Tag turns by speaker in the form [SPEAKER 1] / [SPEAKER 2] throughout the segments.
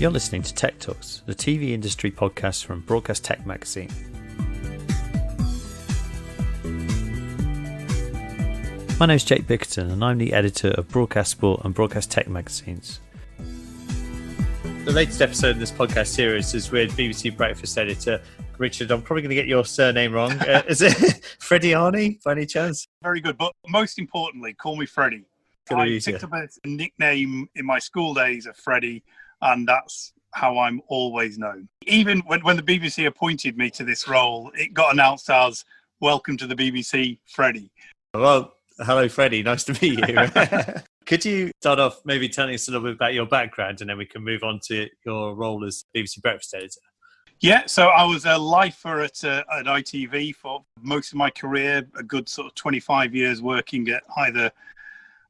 [SPEAKER 1] You're listening to Tech Talks, the TV industry podcast from Broadcast Tech Magazine. My name's Jake Bickerton and I'm the editor of Broadcast Sport and Broadcast Tech magazines. The latest episode of this podcast series is with BBC Breakfast editor Richard. I'm probably going to get your surname wrong. Is it Frediani by any chance?
[SPEAKER 2] Very good, but most importantly, call me Freddie. I picked up a nickname in my school days of Freddie, and that's how I'm always known. Even when the BBC appointed me to this role, it got announced as "Welcome to the BBC, Freddie."
[SPEAKER 1] Well, hello, Freddie. Nice to meet you. Could you start off maybe telling us a little bit about your background, and then we can move on to your role as BBC Breakfast editor?
[SPEAKER 2] Yeah, so I was a lifer at ITV for most of my career, a good sort of 25 years working at either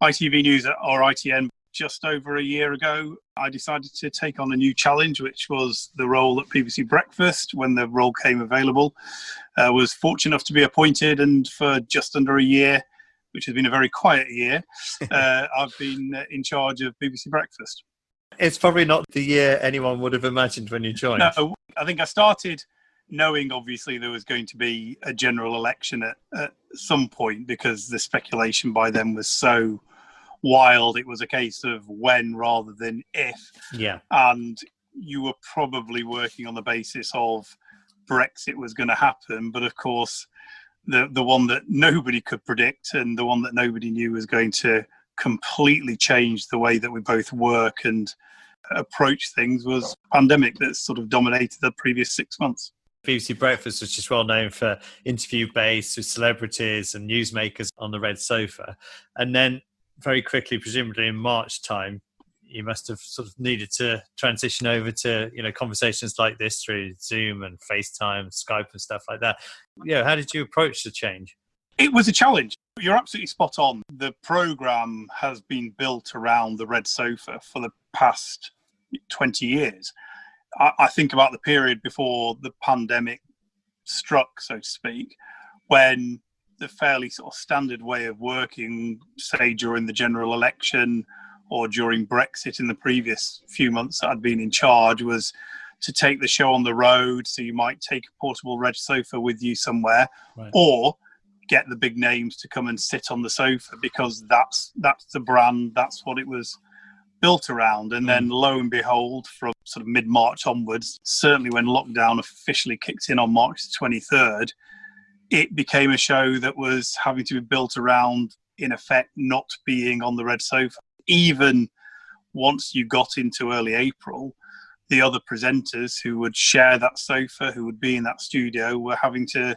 [SPEAKER 2] ITV News or ITN. Just over a year ago, I decided to take on a new challenge, which was the role at BBC Breakfast. When the role came available, I was fortunate enough to be appointed, and for just under a year, which has been a very quiet year, I've been in charge of BBC Breakfast.
[SPEAKER 1] It's probably not the year anyone would have imagined when you joined.
[SPEAKER 2] No, I think I started knowing, obviously, there was going to be a general election at some point, because the speculation by then was so wild. It was a case of when rather than if.
[SPEAKER 1] Yeah.
[SPEAKER 2] And you were probably working on the basis of Brexit was going to happen. But of course, the one that nobody could predict and the one that nobody knew was going to completely change the way that we both work and approach things was pandemic that sort of dominated the previous 6 months.
[SPEAKER 1] BBC Breakfast was just well known for interview based with celebrities and newsmakers on the red sofa. And then very quickly, presumably in March time, you must have sort of needed to transition over to, conversations like this through Zoom and FaceTime, Skype and stuff like that. Yeah, how did you approach the change?
[SPEAKER 2] It was a challenge. You're absolutely spot on. The programme has been built around the red sofa for the past 20 years. I think about the period before the pandemic struck, so to speak, when the fairly sort of standard way of working, say during the general election or during Brexit in the previous few months that I'd been in charge, was to take the show on the road. So you might take a portable red sofa with you somewhere, right, or get the big names to come and sit on the sofa, because that's the brand, that's what it was built around. And then lo and behold, from sort of mid-March onwards, certainly when lockdown officially kicked in on March the 23rd, it became a show that was having to be built around, in effect, not being on the red sofa. Even once you got into early April, the other presenters who would share that sofa, who would be in that studio, were having to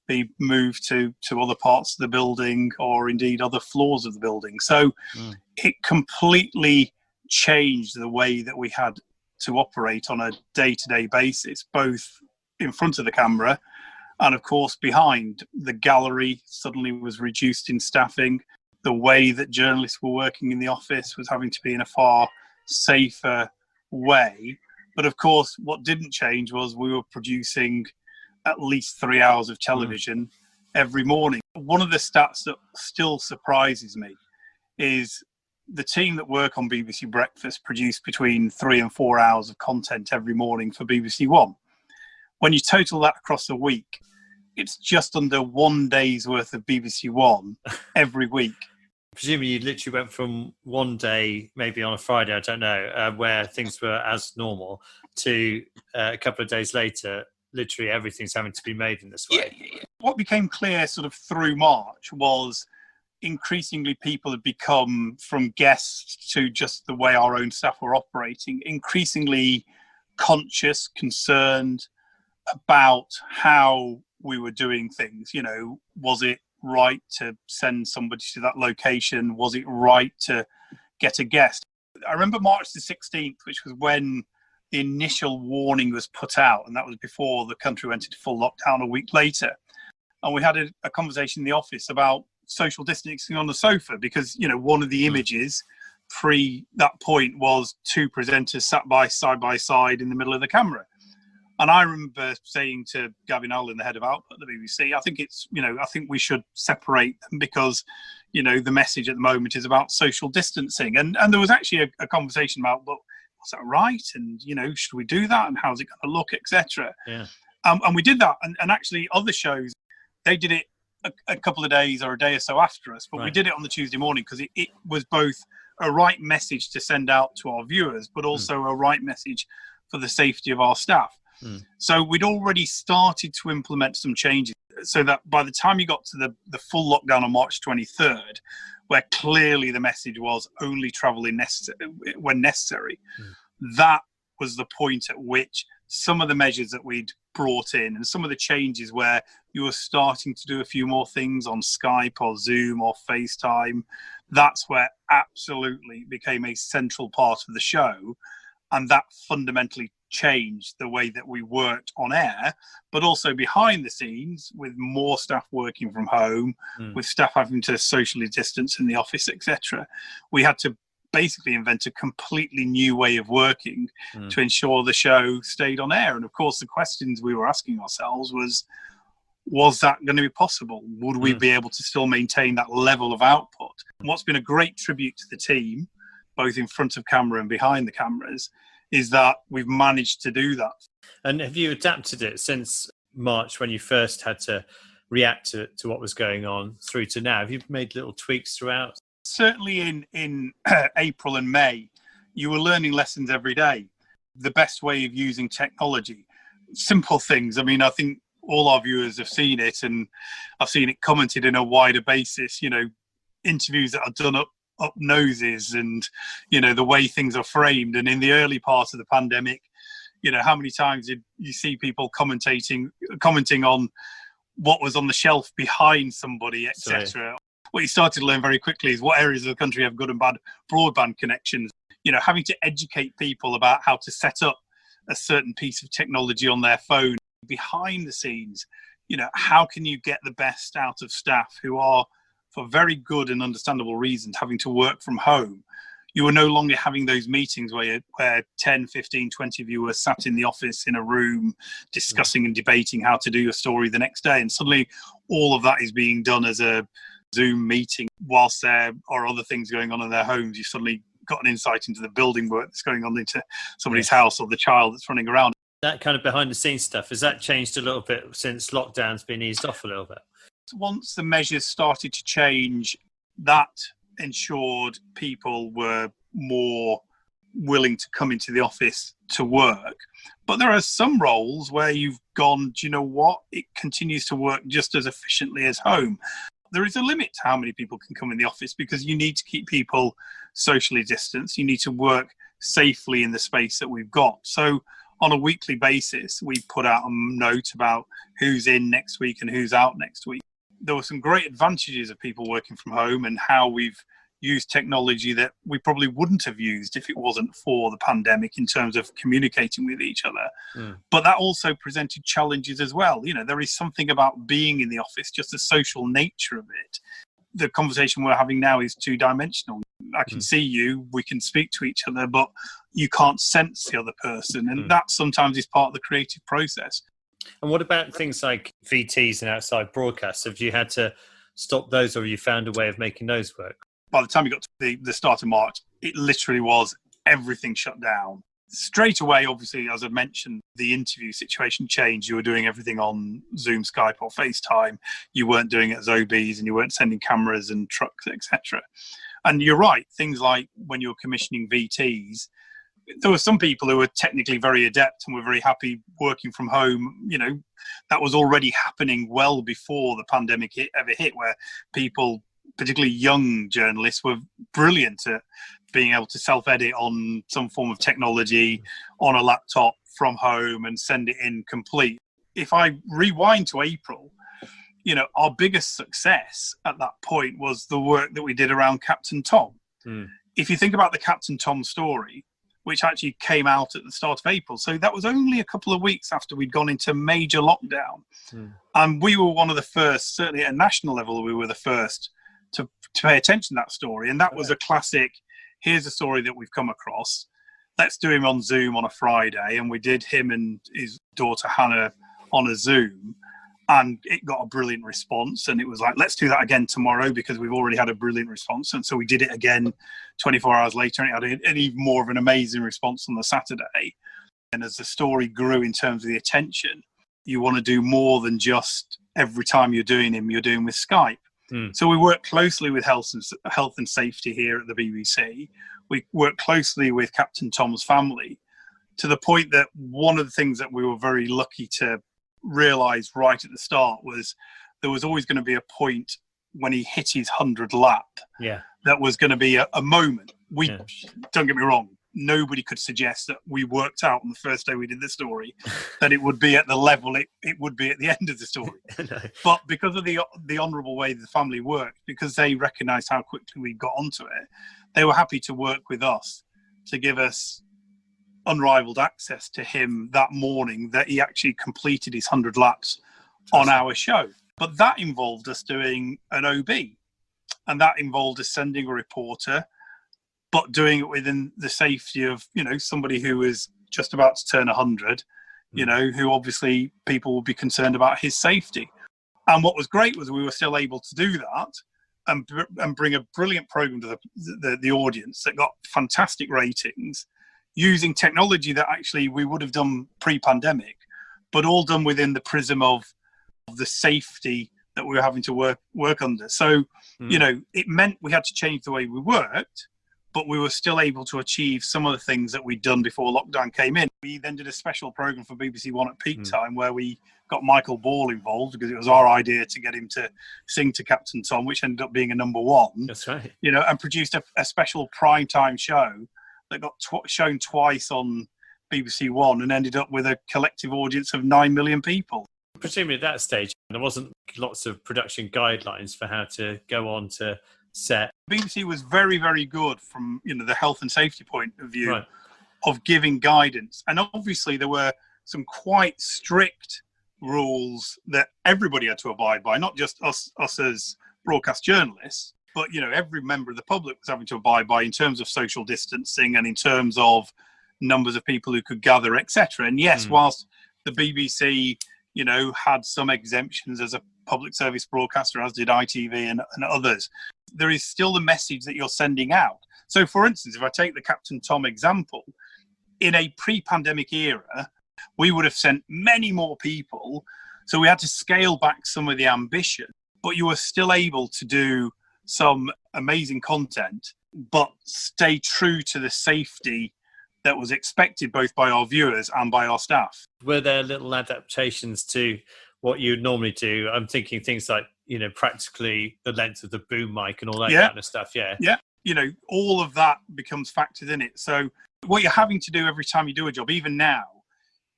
[SPEAKER 2] be moved to other parts of the building, or indeed other floors of the building. So it completely changed the way that we had to operate on a day-to-day basis, both in front of the camera and, of course, behind. The gallery suddenly was reduced in staffing. The way that journalists were working in the office was having to be in a far safer way. But, of course, what didn't change was we were producing at least 3 hours of television every morning. One of the stats that still surprises me is the team that work on BBC Breakfast produce between 3 and 4 hours of content every morning for BBC One. When you total that across a week, it's just under 1 day's worth of BBC One every week.
[SPEAKER 1] Presumably you literally went from one day, maybe on a Friday, I don't know, where things were as normal, to a couple of days later, literally everything's having to be made in this way.
[SPEAKER 2] Yeah. What became clear sort of through March was increasingly people had become, from guests to just the way our own staff were operating, increasingly conscious, concerned about how we were doing things. Was it right to send somebody to that location? Was it right to get a guest? I remember March the 16th, which was when the initial warning was put out, and that was before the country went into full lockdown a week later. And we had a conversation in the office about social distancing on the sofa, because, one of the images pre that point was two presenters side by side in the middle of the camera. And I remember saying to Gavin Allen, the head of output at the BBC, I think we should separate them, because, the message at the moment is about social distancing. And there was actually a conversation about, look, was that right? And, should we do that? And how's it going to look, etc.
[SPEAKER 1] Yeah.
[SPEAKER 2] And we did that. And actually other shows, they did it a couple of days or a day or so after us, but we did it on the Tuesday morning because it was both a right message to send out to our viewers, but also a right message for the safety of our staff. So we'd already started to implement some changes so that by the time you got to the full lockdown on March 23rd, where clearly the message was only travel when necessary, that was the point at which some of the measures that we'd brought in and some of the changes where you were starting to do a few more things on Skype or Zoom or FaceTime, that's where absolutely became a central part of the show. And that fundamentally changed the way that we worked on air, but also behind the scenes with more staff working from home, with staff having to socially distance in the office, etc. We had to basically invent a completely new way of working to ensure the show stayed on air. And of course, the questions we were asking ourselves was that going to be possible? Would we be able to still maintain that level of output? And what's been a great tribute to the team, both in front of camera and behind the cameras, is that we've managed to do that. And
[SPEAKER 1] have you adapted it since March when you first had to react to what was going on through to now? Have you made little tweaks throughout?
[SPEAKER 2] Certainly in April and May, you were learning lessons every day. The best way of using technology. Simple things. I mean, I think all our viewers have seen it, and I've seen it commented in a wider basis, interviews that are done up noses and, the way things are framed. And in the early part of the pandemic, how many times did you see people commenting on what was on the shelf behind somebody, etc. What you started to learn very quickly is what areas of the country have good and bad broadband connections. Having to educate people about how to set up a certain piece of technology on their phone. Behind the scenes, how can you get the best out of staff who are, for very good and understandable reasons, having to work from home? You are no longer having those meetings where 10, 15, 20 of you are sat in the office in a room discussing and debating how to do your story the next day. And suddenly all of that is being done as a Zoom meeting whilst there are other things going on in their homes. You suddenly got an insight into the building work that's going on into somebody's house or the child that's running around.
[SPEAKER 1] That kind of behind the scenes stuff, has that changed a little bit since lockdown's been eased off a little bit?
[SPEAKER 2] Once the measures started to change, that ensured people were more willing to come into the office to work. But there are some roles where you've gone, do you know what? It continues to work just as efficiently as home. There is a limit to how many people can come in the office because you need to keep people socially distanced. You need to work safely in the space that we've got. So on a weekly basis, we put out a note about who's in next week and who's out next week. There were some great advantages of people working from home and how we've used technology that we probably wouldn't have used if it wasn't for the pandemic in terms of communicating with each other. But that also presented challenges as well. There is something about being in the office, just the social nature of it. The conversation we're having now is two-dimensional. I can see you, we can speak to each other, but you can't sense the other person. And that sometimes is part of the creative process.
[SPEAKER 1] And what about things like VTs and outside broadcasts? Have you had to stop those, or have you found a way of making those work?
[SPEAKER 2] By the time we got to the start of March, it literally was everything shut down. Straight away, obviously, as I mentioned, the interview situation changed. You were doing everything on Zoom, Skype or FaceTime. You weren't doing it as OBs and you weren't sending cameras and trucks, etc. And you're right, things like when you're commissioning VTs, there were some people who were technically very adept and were very happy working from home. That was already happening well before the pandemic ever hit, where people, particularly young journalists, were brilliant at being able to self-edit on some form of technology on a laptop from home and send it in complete. If I rewind to April, our biggest success at that point was the work that we did around Captain Tom. If you think about the Captain Tom story, which actually came out at the start of April. So that was only a couple of weeks after we'd gone into major lockdown. And we were one of the first, certainly at a national level, we were the first to pay attention to that story. And that was a classic, here's a story that we've come across. Let's do him on Zoom on a Friday. And we did him and his daughter Hannah on a Zoom. And it got a brilliant response. And it was like, let's do that again tomorrow because we've already had a brilliant response. And so we did it again 24 hours later, and it had an even more of an amazing response on the Saturday. And as the story grew in terms of the attention, you want to do more than just every time you're doing with Skype. So we work closely with health and safety here at the BBC. We work closely with Captain Tom's family, to the point that one of the things that we were very lucky to realise right at the start was there was always going to be a point when he hit his 100 lap. Yeah, that was going to be a moment. Don't get me wrong, nobody could suggest that we worked out on the first day we did the story that it would be at the level it would be at the end of the story. No. But because of the honourable way the family worked, because they recognised how quickly we got onto it, they were happy to work with us to give us unrivaled access to him that morning that he actually completed his 100 laps on our show. But that involved us doing an OB, and that involved us sending a reporter, but doing it within the safety of, somebody who was just about to turn 100, who obviously people would be concerned about his safety. And what was great was we were still able to do that and bring a brilliant program to the audience that got fantastic ratings, using technology that actually we would have done pre-pandemic, but all done within the prism of the safety that we were having to work under. So, it meant we had to change the way we worked, but we were still able to achieve some of the things that we'd done before lockdown came in. We then did a special program for BBC One at peak time where we got Michael Ball involved because it was our idea to get him to sing to Captain Tom, which ended up being a number one.
[SPEAKER 1] That's right.
[SPEAKER 2] And produced a special primetime show that got shown twice on BBC One and ended up with a collective audience of 9 million people.
[SPEAKER 1] Presumably at that stage, there wasn't lots of production guidelines for how to go on to set.
[SPEAKER 2] BBC was very, very good from the health and safety point of view of giving guidance. And obviously there were some quite strict rules that everybody had to abide by, not just us as broadcast journalists, but every member of the public was having to abide by in terms of social distancing and in terms of numbers of people who could gather, etc. And yes, whilst the BBC, had some exemptions as a public service broadcaster, as did ITV and others, there is still the message that you're sending out. So, for instance, if I take the Captain Tom example, in a pre-pandemic era, we would have sent many more people. So we had to scale back some of the ambition, but you were still able to do some amazing content, but stay true to the safety that was expected both by our viewers and by our staff.
[SPEAKER 1] Were there little adaptations to what you'd normally do? I'm thinking things like, practically the length of the boom mic and all that kind of stuff. Yeah.
[SPEAKER 2] All of that becomes factored in it. So what you're having to do every time you do a job, even now,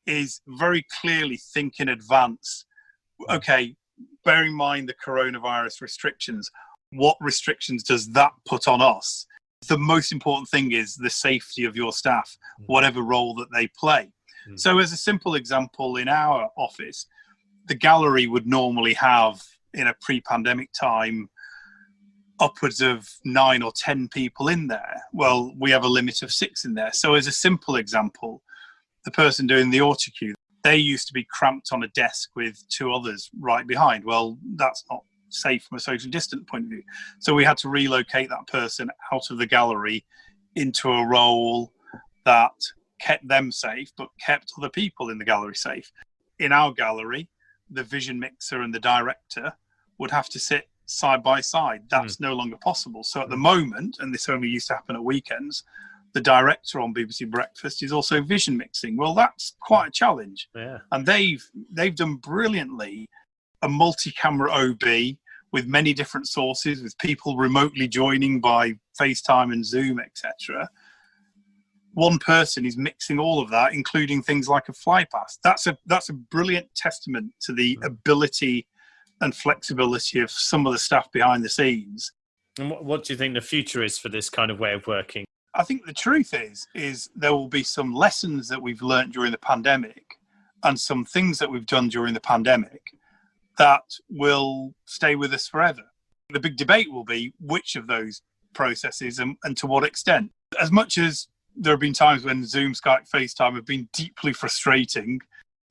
[SPEAKER 2] is very clearly think in advance. Okay, bear in mind the coronavirus restrictions. What restrictions does that put on us? The most important thing is the safety of your staff, whatever role that they play. So as a simple example, in our office, the gallery would normally have, in a pre-pandemic time, upwards of 9 or 10 people in there. Well, we have a limit of 6 in there. So as a simple example, the person doing the autocue, they used to be cramped on a desk with 2 others right behind. Well, that's not safe from a social distance point of view. So we had to relocate that person out of the gallery into a role that kept them safe, but kept other people in the gallery safe. In our gallery, the vision mixer and the director would have to sit side by side. That's no longer possible. So at the moment, and this only used to happen at weekends, the director on BBC Breakfast is also vision mixing. Well, that's quite a challenge. Yeah. And they've done brilliantly a multi-camera OB with many different sources, with people remotely joining by FaceTime and Zoom, etc. One person is mixing all of that, including things like a flypast. That's a brilliant testament to the ability and flexibility of some of the staff behind the scenes.
[SPEAKER 1] And what do you think the future is for this kind of way of working?
[SPEAKER 2] I think the truth is there will be some lessons that we've learned during the pandemic and some things that we've done during the pandemic that will stay with us forever. The big debate will be which of those processes and to what extent. As much as there have been times when Zoom, Skype, FaceTime have been deeply frustrating,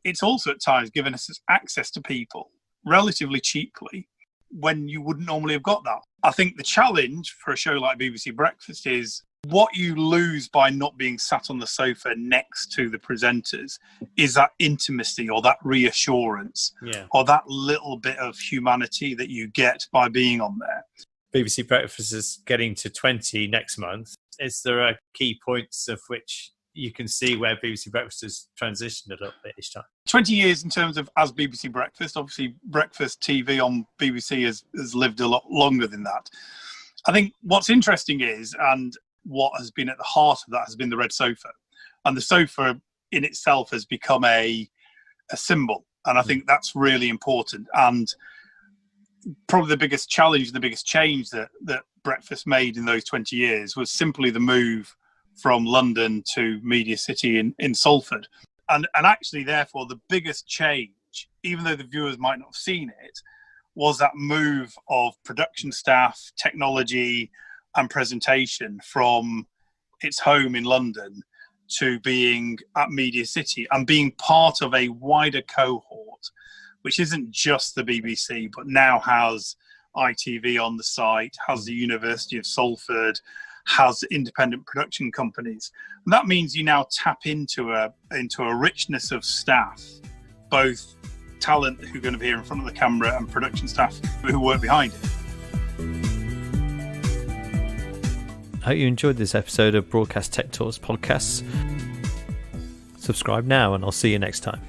[SPEAKER 2] it's also at times given us access to people relatively cheaply when you wouldn't normally have got that. I think the challenge for a show like BBC Breakfast is what you lose by not being sat on the sofa next to the presenters is that intimacy or that reassurance or that little bit of humanity that you get by being on there.
[SPEAKER 1] BBC Breakfast is getting to 20 next month. Is there key points of which you can see where BBC Breakfast has transitioned a little bit each time?
[SPEAKER 2] 20 years in terms of as BBC Breakfast. Obviously, breakfast TV on BBC has lived a lot longer than that. I think what's interesting is, and what has been at the heart of that has been the red sofa. And the sofa in itself has become a symbol. And I think that's really important. And probably the biggest challenge and the biggest change that Breakfast made in those 20 years was simply the move from London to Media City in Salford. And actually, therefore, the biggest change, even though the viewers might not have seen it, was that move of production staff, technology, and presentation from its home in London to being at Media City and being part of a wider cohort, which isn't just the BBC, but now has ITV on the site, has the University of Salford, has independent production companies. And that means you now tap into a richness of staff, both talent who are going to be here in front of the camera and production staff who work behind it.
[SPEAKER 1] I hope you enjoyed this episode of Broadcast Tech Talks podcasts. Subscribe now and I'll see you next time.